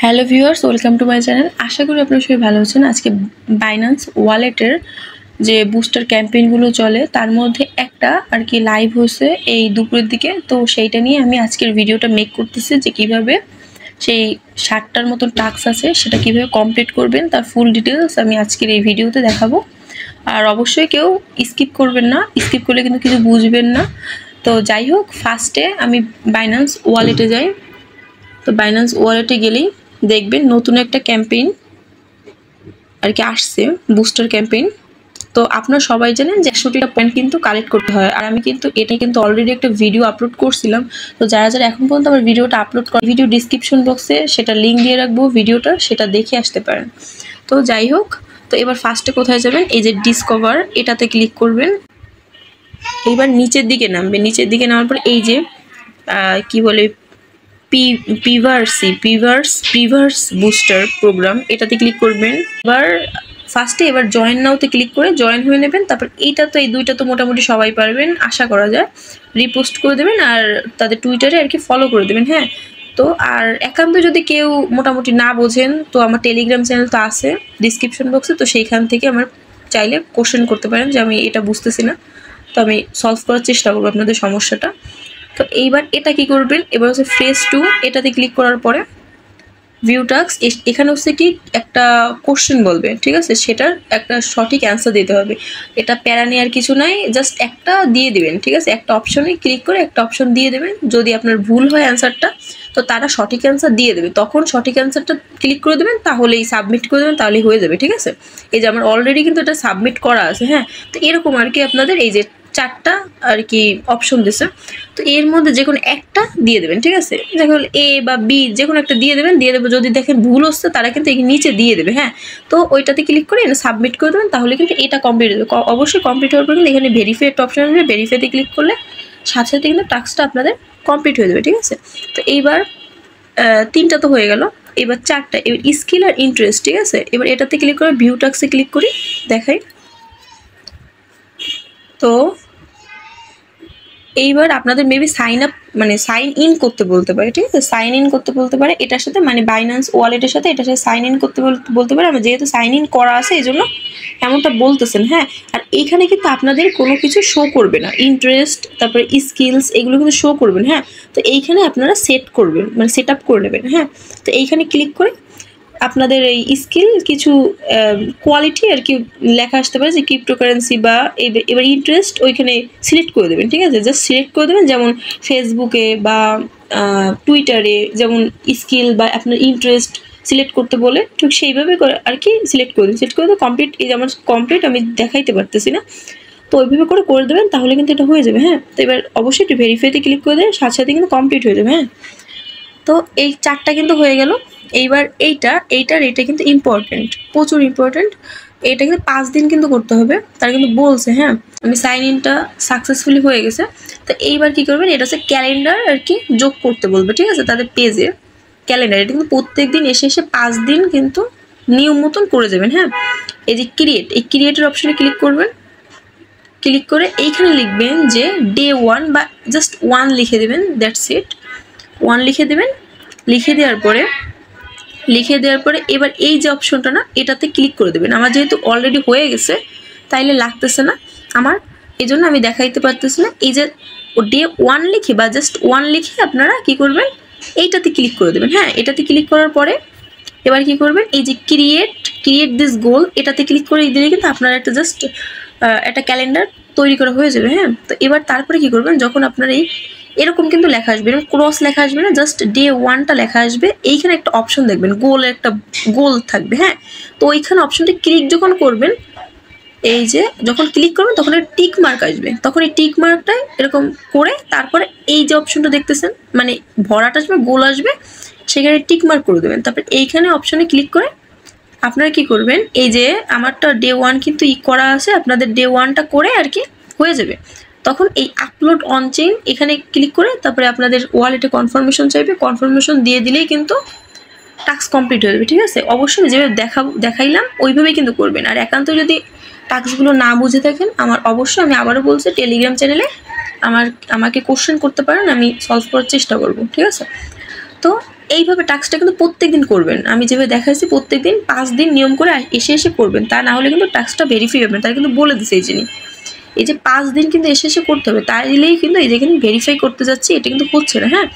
Hello viewers, welcome to my channel. আশা করি আপনারা সবাই ভালো আছেন। আজকে বাইন্যান্স ওয়ালেটের যে বুস্টার ক্যাম্পেইনগুলো চলে তার মধ্যে একটা আর কি লাইভ হয়েছে এই দুপুরের দিকে। তো সেইটা নিয়ে আমি আজকের ভিডিওটা মেক করতেছি যে কিভাবে সেই 60টার মতন টাস্ক আছে সেটা কিভাবে কমপ্লিট করবেন তার ফুল ডিটেলস আমি আজকের এই ভিডিওতে দেখাবো। আর অবশ্যই কেউ স্কিপ করবেন না, স্কিপ করলে কিন্তু কিছু বুঝবেন না। তো যাই হোক, ফার্স্টে আমি বাইন্যান্স ওয়ালেটে যাই। তো বাইন্যান্স ওয়ালেটে গেলেই দেখবেন নতুন একটা ক্যাম্পেইন আর কি আসছে, বুস্টার ক্যাম্পেইন। তো আপনারা সবাই জানেন যে 100টা পয়েন্ট কিন্তু কালেক্ট করতে হয়। আর আমি কিন্তু এটা কিন্তু অলরেডি একটা ভিডিও আপলোড করছিলাম। তো যারা যারা এখন পর্যন্ত আমার ভিডিওটা আপলোড করে, ভিডিও ডিসক্রিপশন বক্সে সেটা লিঙ্ক দিয়ে রাখবো, ভিডিওটা সেটা দেখে আসতে পারেন। তো যাই হোক, তো এবার ফার্স্টে কোথায় যাবেন, এই যে ডিসকভার এটাতে ক্লিক করবেন। এইবার নিচের দিকে নামবেন, নিচের দিকে নামার পর এই যে কি বলে প্রিভার্স বুস্টার প্রোগ্রাম এটাতে ক্লিক করবেন। এবার ফার্স্টে এবার জয়েন নাওতে ক্লিক করে জয়েন হয়ে নেবেন। তারপর এইটা তো এই দুইটা তো মোটামুটি সবাই পারবেন আশা করা যায়। রিপোস্ট করে দেবেন আর তাদের টুইটারে আর কি ফলো করে দেবেন। হ্যাঁ, তো আর একান্ত যদি কেউ মোটামুটি না বোঝেন তো আমার টেলিগ্রাম চ্যানেল তো আছে ডিসক্রিপশন বক্সে, তো সেইখান থেকে আমার চাইলে কোশ্চেন করতে পারেন যে আমি এটা বুঝতেছি না, তো আমি সলভ করার চেষ্টা করবো আপনাদের সমস্যাটা। তো এইবার এটা কি করবেন, এবার হচ্ছে ফেজ 2 এটাতে ক্লিক করার পরে ভিউ টাস্ক, এখানে হচ্ছে কি একটা কোশ্চেন বলবে, ঠিক আছে, সেটার একটা সঠিক অ্যান্সার দিতে হবে। এটা প্যারা নেওয়ার কিছু নাই, জাস্ট একটা দিয়ে দিবেন, ঠিক আছে, একটা অপশনে ক্লিক করে একটা অপশন দিয়ে দেবেন। যদি আপনার ভুল হয় অ্যান্সারটা তো তারা সঠিক অ্যান্সার দিয়ে দেবে, তখন সঠিক অ্যান্সারটা ক্লিক করে দেবেন, তাহলেই সাবমিট করে দেবেন, তাহলেই হয়ে যাবে। ঠিক আছে, এই যে আমার অলরেডি কিন্তু এটা সাবমিট করা আছে। হ্যাঁ, তো এরকম আর কি আপনাদের এই যে 4টা আর কি অপশন দিছে, তো এর মধ্যে যে কোনো একটা দিয়ে দেবেন। ঠিক আছে, যেমন এ বা বি যে কোনো একটা দিয়ে দেবেন, দিয়ে দেবো। যদি দেখেন ভুল হচ্ছে তারা কিন্তু এই নিচে দিয়ে দেবে। হ্যাঁ, তো ওইটাতে ক্লিক করে সাবমিট করে দেবেন, তাহলে কিন্তু এটা কমপ্লিট হবে। অবশ্যই কমপ্লিট হওয়ার পর কিন্তু এখানে ভেরিফাই একটা অপশন আসবে, ভেরিফাইতে ক্লিক করলে সাথে সাথে কিন্তু টাস্কটা আপনাদের কমপ্লিট হয়ে যাবে। ঠিক আছে, তো এইবার 3টা তো হয়ে গেল, এবার 4টা, এবার স্কিল আর ইন্টারেস্ট। ঠিক আছে, এবার এটাতে ক্লিক করে ভিউ টাস্কে ক্লিক করি, দেখাই। তো এইবার আপনাদের মেবি সাইন ইন করতে বলতে পারে। ঠিক আছে, সাইন ইন করতে বলতে পারে এটার সাথে, মানে বাইন্যান্স ওয়ালেটের সাথে এটার সাথে সাইন ইন করতে বলতে পারে। আমার যেহেতু সাইন ইন করা আছে এই জন্য এমনটা বলতেছেন। হ্যাঁ, আর এইখানে কিন্তু আপনাদের কোনো কিছু শো করবে না, ইন্টারেস্ট তারপরে স্কিলস এগুলো কিন্তু শো করবেন। হ্যাঁ, তো এইখানে আপনারা সেট করবেন, মানে সেট আপ করে নেবেন। হ্যাঁ, তো এইখানে ক্লিক করে আপনাদের এই স্কিল কিছু কোয়ালিটি আর কি লেখা আসতে পারে, যে ক্রিপ্টোকারেন্সি বা এবার ইন্টারেস্ট ওইখানে সিলেক্ট করে দেবেন। ঠিক আছে, জাস্ট সিলেক্ট করে দেবেন, যেমন ফেসবুকে বা টুইটারে যেমন স্কিল বা আপনার ইন্টারেস্ট সিলেক্ট করতে বলে, ঠিক সেইভাবে করে আর কি সিলেক্ট করে দেবেন। সিলেক্ট করে দেবেন কমপ্লিট, এই যে আমার কমপ্লিট আমি দেখাইতে পারতেছি না, তো ওইভাবে করে দেবেন, তাহলে কিন্তু এটা হয়ে যাবে। হ্যাঁ, তো এবার অবশ্যই একটু ভেরিফাইতে ক্লিক করে দেবেন, সাথে সাথে কিন্তু কমপ্লিট হয়ে যাবে। হ্যাঁ, তো এই 4টা কিন্তু হয়ে গেল। এইবার এইটা কিন্তু ইম্পর্টেন্ট, প্রচুর ইম্পর্টেন্ট। এটা কিন্তু 5 দিন কিন্তু করতে হবে, তারা কিন্তু বলছে। হ্যাঁ, আমি সাইন ইনটা সাকসেসফুলি হয়ে গেছে। তো এইবার কি করবেন, এটা হচ্ছে ক্যালেন্ডার আর কি যোগ করতে বলবে। ঠিক আছে, তাদের পেজে ক্যালেন্ডার, এটা কিন্তু প্রত্যেক দিন এসে 5 দিন কিন্তু নিয়ম মতন করে যাবেন। হ্যাঁ, এই যে ক্রিয়েট, এই ক্রিয়েটের অপশনে ক্লিক করবেন, ক্লিক করে এইখানে লিখবেন যে ডে 1 বা জাস্ট 1 লিখে দেবেন, দ্যাটস ইট, 1 লিখে দেবেন। লিখে দেওয়ার পরে এবার এই যে অপশনটা না এটাতে ক্লিক করে দেবেন। আমার যেহেতু অলরেডি হয়ে গেছে তাইলে লাগতেছে না আমার, এই জন্য আমি দেখাইতে পারতেছি না। এই যে ডে 1 লিখে বা জাস্ট 1 লিখে আপনারা কি করবেন, এইটাতে ক্লিক করে দেবেন। হ্যাঁ, এটাতে ক্লিক করার পরে এবার কি করবেন, এই যে ক্রিয়েট দিস গোল এটাতে ক্লিক করে দিলে কিন্তু আপনার একটা জাস্ট একটা ক্যালেন্ডার তৈরি করা হয়ে যাবে। হ্যাঁ, তো এবার তারপরে কি করবেন, যখন আপনার এরকম কিন্তু লেখা আসবে, এরকম ক্রস লেখা আসবে না, জাস্ট ডে 1টা লেখা আসবে। এইখানে একটা অপশন দেখবেন, একটা গোল থাকবে। হ্যাঁ, তো ওইখানে অপশনটা ক্লিক যখন করবেন, এই যে যখন ক্লিক করবেন তখন টিক মার্ক আসবে, তখন এই টিক মার্কটা এরকম করে তারপরে এই যে অপশনটা দেখতেছেন, মানে ভরাটা আসবে, গোল আসবে, সেখানে টিক মার্ক করে দেবেন। তারপর এইখানে অপশনে ক্লিক করে আপনারা কি করবেন, এই যে আমারটা ডে 1 কিন্তু করা আছে, আপনাদের ডে 1টা করে আর কি হয়ে যাবে। তখন এই আপলোড অন চেইন এখানে ক্লিক করে তারপরে আপনাদের ওয়ালেটে কনফার্মেশন চাইবে, কনফার্মেশন দিয়ে দিলেই কিন্তু টাস্ক কমপ্লিট হয়ে যাবে। ঠিক আছে, অবশ্যই যেভাবে দেখাইলাম ওইভাবেই কিন্তু করবেন। আর একান্ত যদি টাস্কগুলো না বুঝে থাকেন, অবশ্যই আমি আবারও বলছি টেলিগ্রাম চ্যানেলে আমাকে কোশ্চেন করতে পারেন, আমি সলভ করার চেষ্টা করব। ঠিক আছে, তো এইভাবে টাস্কটা কিন্তু প্রত্যেকদিন করবেন। আমি যেভাবে দেখাচ্ছি প্রত্যেকদিন 5 দিন নিয়ম করে এসে করবেন, তা না হলে কিন্তু টাস্কটা ভেরিফাই হবে না। তারা কিন্তু বলে দিছে এই জিনিস, এই যে 5 দিন কিন্তু এসে করতে হবে, তাইলেই কিন্তু এই যে এখানে ভেরিফাই করতে যাচ্ছি এটা কিন্তু হচ্ছে না। হ্যাঁ,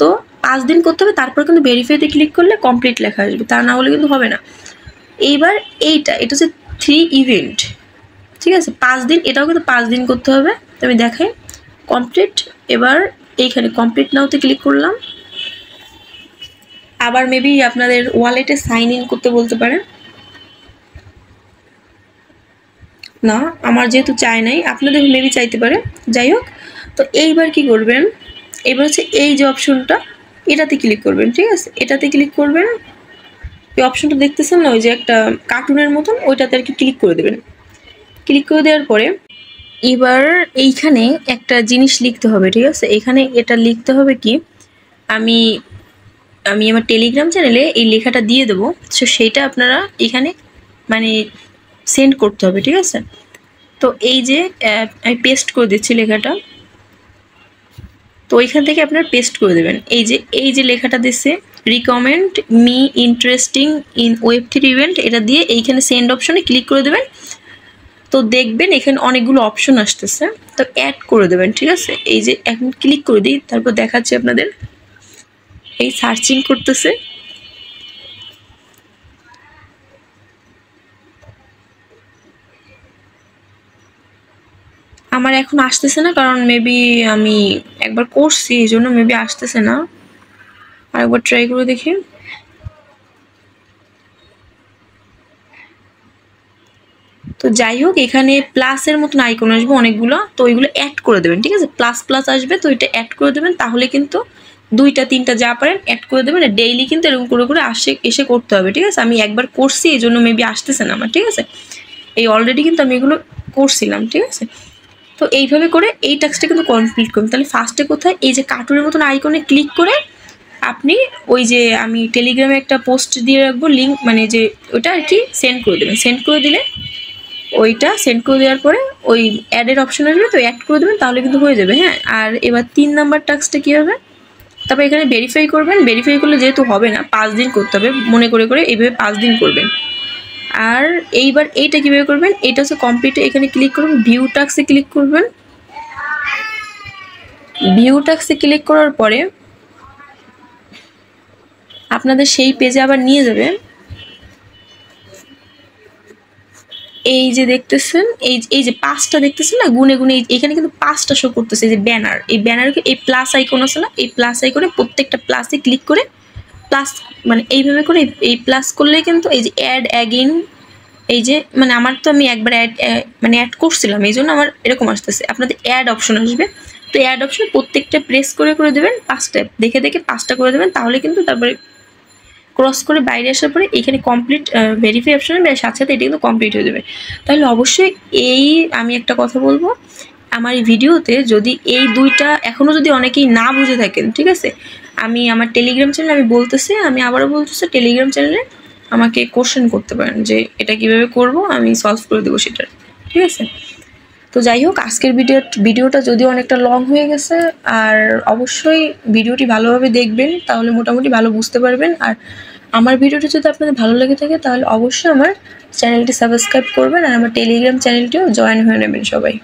তো 5 দিন করতে হবে, তারপর কিন্তু ভেরিফাইতে ক্লিক করলে কমপ্লিট লেখা আসবে, তা না হলে কিন্তু হবে না। এইবার এটা হচ্ছে 3 ইভেন্ট, ঠিক আছে, 5 দিন, এটাও কিন্তু 5 দিন করতে হবে। তো আমি দেখাই কমপ্লিট। এবার এইখানে কমপ্লিট নাওতে ক্লিক করলাম। আবার মেবি আপনাদের ওয়ালেটে সাইন ইন করতে বলতে পারে, না আমার যেহেতু চাই নাই, আপনাদের মেবি চাইতে পারে, যাই হোক। তো এইবার কি করবেন, এবার হচ্ছে এই যে অপশনটা এটাতে ক্লিক করবেন, ঠিক আছে, এটাতে ক্লিক করবেন। এই অপশনটা দেখতেছেন না, ওই যে একটা কার্টুনের মতন, ওইটাতে আর কি ক্লিক করে দেবেন। ক্লিক করে দেওয়ার পরে এবার এইখানে একটা জিনিস লিখতে হবে, ঠিক আছে, এখানে এটা লিখতে হবে কি, আমি আমার টেলিগ্রাম চ্যানেলে এই লেখাটা দিয়ে দেবো, সো সেইটা আপনারা এখানে মানে সেন্ড করতে হবে, ঠিক আছে। তো এই যে আমি পেস্ট করে দিচ্ছি লেখাটা, তো ওইখান থেকে আপনারা পেস্ট করে দেবেন। এই যে লেখাটা দিচ্ছে রিকমেন্ড মি ইন্টারেস্টিং ইন ওয়েব3 ইভেন্ট, এটা দিয়ে এইখানে সেন্ড অপশনে ক্লিক করে দেবেন। তো দেখবেন এখানে অনেকগুলো অপশন আসতেছে, তো অ্যাড করে দেবেন, ঠিক আছে। এই যে এখন ক্লিক করে দিই, তারপর দেখাচ্ছি আপনাদের। এই সার্চিং করতেছে, আমার এখন আসতেছে না, কারণ মেবি আমি একবার করছি এই জন্য মেবি আসতেছে না। আরেকবার ট্রাই করে দেখি। তো যাই হোক, এখানে প্লাসের মতন আইকন আসবে অনেকগুলো, তো ওইগুলো অ্যাড করে দেবেন, ঠিক আছে, প্লাস প্লাস আসবে, তো এটা অ্যাড করে দেবেন। তাহলে কিন্তু 2টা 3টা যা পারেন অ্যাড করে দেবেন। ডেইলি কিন্তু এরকম করে এসে করতে হবে, ঠিক আছে। আমি একবার করছি এই জন্য মেবি আসতেছে না আমার, ঠিক আছে। এই অলরেডি কিন্তু আমি এগুলো করছিলাম, ঠিক আছে। তো এইভাবে করে এই টাস্কটা কিন্তু কমপ্লিট করুন। তাহলে ফার্স্টে কোথায়, এই যে কার্টুনের মতন আইকনে ক্লিক করে আপনি ওই যে আমি টেলিগ্রামে একটা পোস্ট দিয়ে রাখবো লিঙ্ক, মানে যে ওটা আর কি সেন্ড করে দেবেন। সেন্ড করে দিলে ওইটা সেন্ড করে দেওয়ার পরে ওই অ্যাডের অপশন আসবে, তো অ্যাড করে দেবেন, তাহলে কিন্তু হয়ে যাবে। হ্যাঁ, আর এবার 3 নাম্বার টাস্কটা কী হবে, তারপর এখানে ভেরিফাই করবেন। ভেরিফাই করলে যেহেতু হবে না, 5 দিন করতে হবে, মনে করে এইভাবে 5 দিন করবেন। আর এইবার এইটা কীভাবে করবেন, এইটা হচ্ছে কমপ্লিটে এখানে ক্লিক করবেন, ভিউ টাস্কে ক্লিক করবেন। ভিউ টাস্কে ক্লিক করার পরে আপনাদের সেই পেজে আবার নিয়ে যাবে। এই যে দেখতেছেন, এই যে 5টা দেখতেছেন না, গুনে গুনে এখানে কিন্তু 5টা শো করতেছে। এই যে ব্যানার, এই ব্যানারকে এই প্লাস আইকন আছে না, এই প্লাস আইকনে প্রত্যেকটা প্লাসে ক্লিক করে প্লাস, মানে এইভাবে করে এই প্লাস করলে কিন্তু এই যে অ্যাড অ্যাগেইন, এই যে মানে আমার তো আমি একবার অ্যাড করছিলাম, এই জন্য আমার এরকম আসতেছে। আপনাদের অ্যাড অপশন আসবে, তো অ্যাড অপশনে প্রত্যেকটা প্রেস করে দেবেন, 5টা দেখে 5টা করে দেবেন, তাহলে কিন্তু তারপরে ক্রস করে বাইরে আসার পরে এখানে কমপ্লিট ভেরিফাই অপশনের সাথে সাথে এটা কিন্তু কমপ্লিট হয়ে যাবে। তাহলে অবশ্যই আমি একটা কথা বলবো, আমার এই ভিডিওতে যদি এই 2টা এখনও যদি অনেকেই না বুঝে থাকেন, ঠিক আছে, আমি আমার টেলিগ্রাম চ্যানেলে আমি বলতেছি, আমি আবারও বলতেছি, টেলিগ্রাম চ্যানেলে আমাকে কোশ্চেন করতে পারেন যে এটা কিভাবে করব, আমি সলভ করে দেবো সেটা, ঠিক আছে। তো যাই হোক, আজকের ভিডিওটা যদিও অনেকটা লং হয়ে গেছে, আর অবশ্যই ভিডিওটি ভালোভাবে দেখবেন, তাহলে মোটামুটি ভালো বুঝতে পারবেন। আর আমার ভিডিওটি যদি আপনাদের ভালো লেগে থাকে তাহলে অবশ্যই আমার চ্যানেলটি সাবস্ক্রাইব করবেন, আর আমার টেলিগ্রাম চ্যানেলটিও জয়েন হয়ে নেবেন সবাই।